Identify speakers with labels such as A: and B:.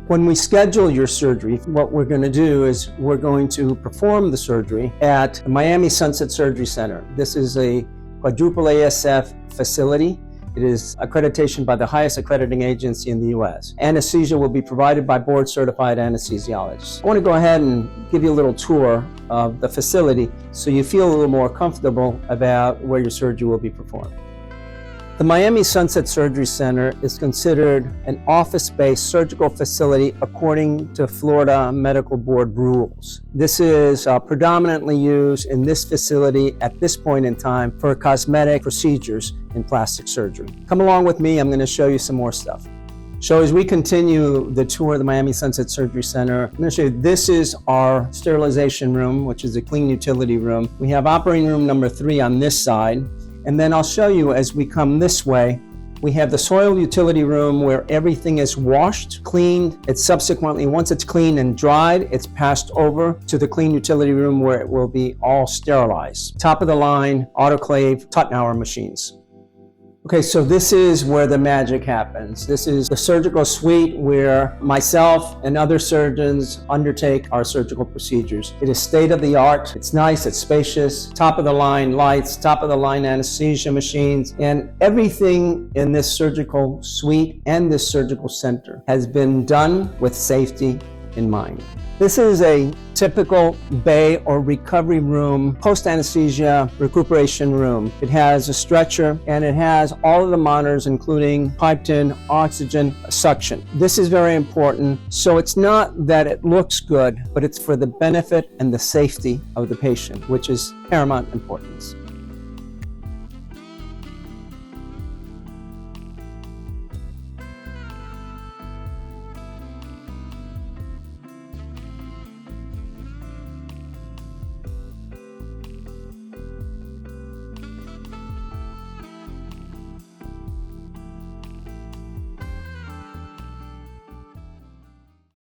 A: When we schedule your surgery, what we're going to do is we're going to perform the surgery at the Miami Sunset Surgery Center. This is a quadruple ASF facility. It is accreditation by the highest accrediting agency in the U.S. Anesthesia will be provided by board-certified anesthesiologists. I want to go ahead and give you a little tour of the facility so you feel a little more comfortable about where your surgery will be performed. The Miami Sunset Surgery Center is considered an office-based surgical facility according to Florida Medical Board rules. This is predominantly used in this facility at this point in time for cosmetic procedures in plastic surgery. Come along with me, I'm going to show you some more stuff. So as we continue the tour of the Miami Sunset Surgery Center, I'm going to show you, this is our sterilization room, which is a clean utility room. We have operating room number 3 on this side. And then I'll show you as we come this way, we have the soil utility room where everything is washed, cleaned. It's subsequently, once it's cleaned and dried, it's passed over to the clean utility room where it will be all sterilized. Top of the line, autoclave, Tuttenauer machines. Okay, so this is where the magic happens. This is the surgical suite where myself and other surgeons undertake our surgical procedures. It is state-of-the-art. It's nice, it's spacious, top-of-the-line lights, top-of-the-line anesthesia machines, and everything in this surgical suite and this surgical center has been done with safety in mind. This is a typical bay or recovery room, post-anesthesia recuperation room. It has a stretcher and it has all of the monitors, including piped in oxygen suction. This is very important. So it's not that it looks good, but it's for the benefit and the safety of the patient, which is paramount importance.